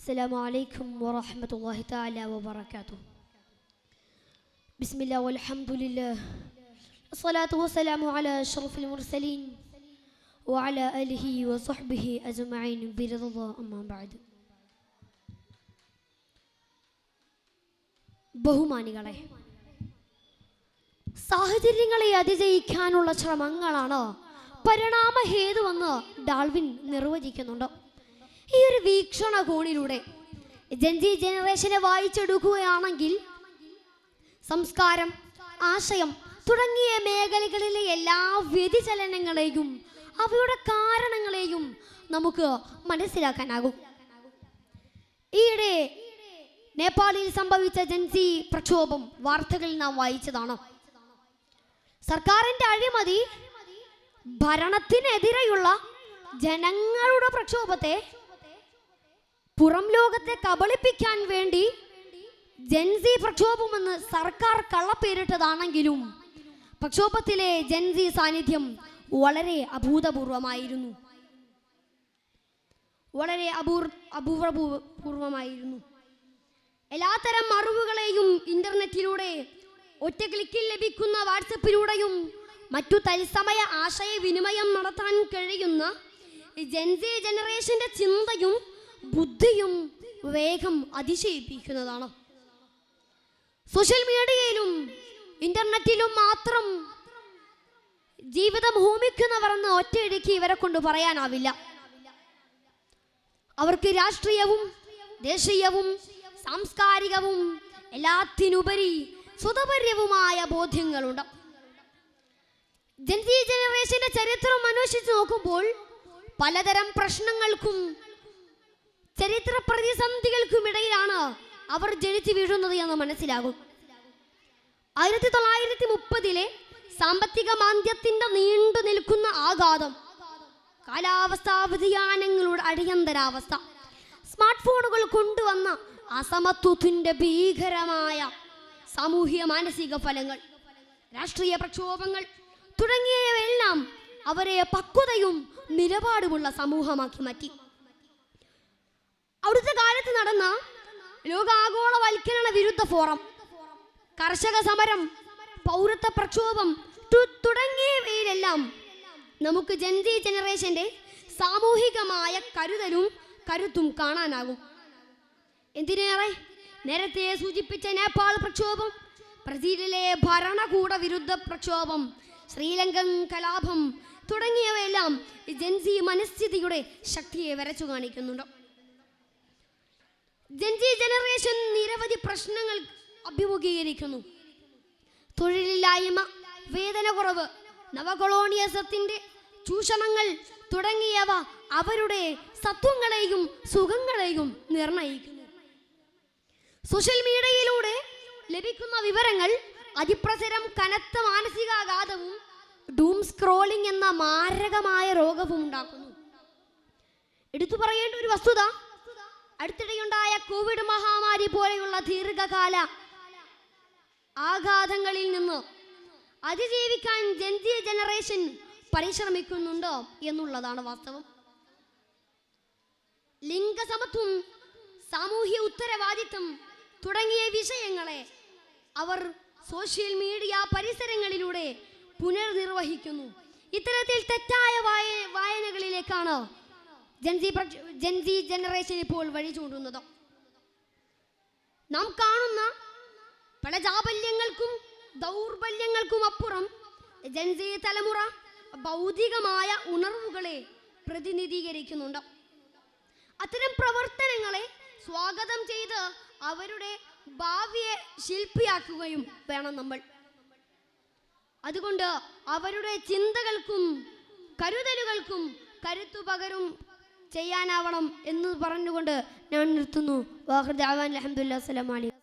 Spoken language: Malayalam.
السلام عليكم ورحمة الله تعالى وبركاته. بسم الله والحمد لله، الصلاة والسلام على أشرف المرسلين وعلى آله وصحبه أجمعين برضا الله. أما بعد. ബഹുമാനികളെ, സാഹചര്യങ്ങളെ അതിജയിക്കാനുള്ള ശ്രമങ്ങളാണ് പരിണാമഹേതുവെന്ന് ഡാർവിൻ നിർവചിക്കുന്നുണ്ട്. ഈ ഒരു വീക്ഷണകോണിലൂടെ ജെൻസി ജനറേഷനെ വായിച്ചെടുക്കുകയാണെങ്കിൽ സംസ്കാരം, ആശയം തുടങ്ങിയ മേഖലകളിലെ എല്ലാ വ്യതിചലനങ്ങളെയും അവയുടെ കാരണങ്ങളെയും നമുക്ക് മനസ്സിലാക്കാനാകും. ഈയിടെ നേപ്പാളിൽ സംഭവിച്ച ജെൻസി പ്രക്ഷോഭം വാർത്തകളിൽ നാം വായിച്ചതാണ്. സർക്കാരിന്റെ അഴിമതി, ഭരണത്തിനെതിരെയുള്ള ജനങ്ങളുടെ പ്രക്ഷോഭത്തെ പുറം ലോകത്തെ കബളിപ്പിക്കാൻ വേണ്ടി ജെൻസി പ്രക്ഷോഭമെന്ന് സർക്കാർ കള്ളപ്പേരിട്ടതാണെങ്കിലും പ്രക്ഷോഭത്തിലെ ജെൻസി സാന്നിധ്യം വളരെ അഭൂതപൂർവമായിരുന്നു. എല്ലാത്തരം അറിവുകളെയും ഇന്റർനെറ്റിലൂടെ ഒറ്റ ക്ലിക്കിൽ ലഭിക്കുന്ന വാട്സപ്പിലൂടെയും മറ്റു തത്സമയ ആശയവിനിമയം നടത്താൻ കഴിയുന്ന ജെൻസി ജനറേഷന്റെ ചിന്തയും ബുദ്ധിയും വേഗം അതിശയിപ്പിക്കുന്നതാണ്. സോഷ്യൽ മീഡിയയിലും ഇന്റർനെറ്റിലും മാത്രം ജീവിതം ഹോമിക്കുന്നവരെന്ന് ഒറ്റയടിക്ക് ഇവരെ കൊണ്ട് പറയാനാവില്ല. അവർക്ക് രാഷ്ട്രീയവും ദേശീയവും സാംസ്കാരികവും എല്ലാത്തിനുപരി സ്വതപര്യവുമായ ബോധ്യങ്ങളുണ്ട്. ജെൻസി ജനറേഷന്റെ ചരിത്രം അന്വേഷിച്ച് നോക്കുമ്പോൾ പലതരം പ്രശ്നങ്ങൾക്കും ചരിത്ര പ്രതിസന്ധികൾക്കും ഇടയിലാണ് അവർ ജനിച്ചു വീഴുന്നത് എന്ന് മനസ്സിലാകും. 1930 സാമ്പത്തിക മാന്ദ്യത്തിന്റെ നീണ്ടു നിൽക്കുന്ന ആഘാതം, കാലാവസ്ഥാ വ്യതിയാനങ്ങളുടെ അടിയന്തരാവസ്ഥ, സ്മാർട്ട് ഫോണുകൾ കൊണ്ടുവന്ന അസമത്വത്തിന്റെ ഭീകരമായ സാമൂഹ്യ മാനസിക ഫലങ്ങൾ, രാഷ്ട്രീയ പ്രക്ഷോഭങ്ങൾ തുടങ്ങിയവയെല്ലാം അവരെ പക്വതയും നിലപാടുമുള്ള സമൂഹമാക്കി മാറ്റി. അടുത്ത കാലത്ത് നടന്ന ലോകാഗോളവൽക്കരണ വിരുദ്ധ ഫോറം, കർഷക സമരം, പൗരത്വ പ്രക്ഷോഭം തുടങ്ങിയവയിലെല്ലാം നമുക്ക് ജെൻസി ജനറേഷന്റെ സാമൂഹികമായ കരുത്തും കാണാനാകും. എന്തിനേറെ, നേരത്തെ സൂചിപ്പിച്ച നേപ്പാൾ പ്രക്ഷോഭം, ബ്രസീലിലെ ഭരണകൂട വിരുദ്ധ പ്രക്ഷോഭം, ശ്രീലങ്കൻ കലാപം തുടങ്ങിയവയെല്ലാം ജെൻസി മനസ്ഥിതിയുടെ ശക്തിയെ വരച്ചു കാണിക്കുന്നുണ്ട്. ജെൻസി ജനറേഷൻ നിരവധി പ്രശ്നങ്ങൾ അഭിമുഖീകരിക്കുന്നു. തൊഴിലില്ലായ്മ, വേതനക്കുറവ്, നവകൊളോണിയസത്തിന്റെ ചൂഷണങ്ങൾ തുടങ്ങിയവ അവരുടെ സത്വങ്ങളെയും സുഖങ്ങളെയും നിർണയിക്കുന്നു. സോഷ്യൽ മീഡിയയിലൂടെ ലഭിക്കുന്ന വിവരങ്ങൾ അതിപ്രസരം കനത്ത മാനസികാഘാതവും ഡൂം സ്ക്രോളിംഗ് എന്ന മാരകമായ രോഗവും ഉണ്ടാക്കുന്നു. എടുത്തു പറയേണ്ട ഒരു വസ്തുത, അടുത്തിടെയുണ്ടായ കോവിഡ് മഹാമാരി പോലെയുള്ള ദീർഘകാല ആഘാതങ്ങളിൽ നിന്ന് അതിജീവിക്കാൻ ജെൻസി ജനറേഷൻ പരിശ്രമിക്കുന്നുണ്ടോ എന്നുള്ളതാണ് വാസ്തവം. ലിംഗസമത്വം, സാമൂഹ്യ ഉത്തരവാദിത്വം തുടങ്ങിയ വിഷയങ്ങളെ അവർ സോഷ്യൽ മീഡിയ പരിസരങ്ങളിലൂടെ പുനർനിർവഹിക്കുന്നു. ഇത്തരത്തിൽ തെറ്റായ വായനകളിലേക്കാണ് ജെൻസി ജനറേഷൻ ഇപ്പോൾ വഴി ചൂണ്ടുന്നത്. നാം കാണുന്ന പല ചാബല്യങ്ങൾക്കും ദൗർബല്യങ്ങൾക്കും അപ്പുറം ജെൻസി തലമുറ ഭൗതികമായ ഉണർവുകളെ പ്രതിനിധീകരിക്കുന്നുണ്ട്. അത്തരം പ്രവർത്തനങ്ങളെ സ്വാഗതം ചെയ്ത് അവരുടെ ഭാവിയെ ശില്പിയാക്കുകയും വേണം നമ്മൾ. അതുകൊണ്ട് അവരുടെ ചിന്തകൾക്കും കരുതലുകൾക്കും കരുത്തു പകരും ചെയ്യാനാവണം എന്ന് പറഞ്ഞുകൊണ്ട് ഞാൻ നിർത്തുന്നു. വാഹിർ ദഅവാന അൽഹംദുലില്ലാഹി. അസ്സലാമു അലൈക്കും.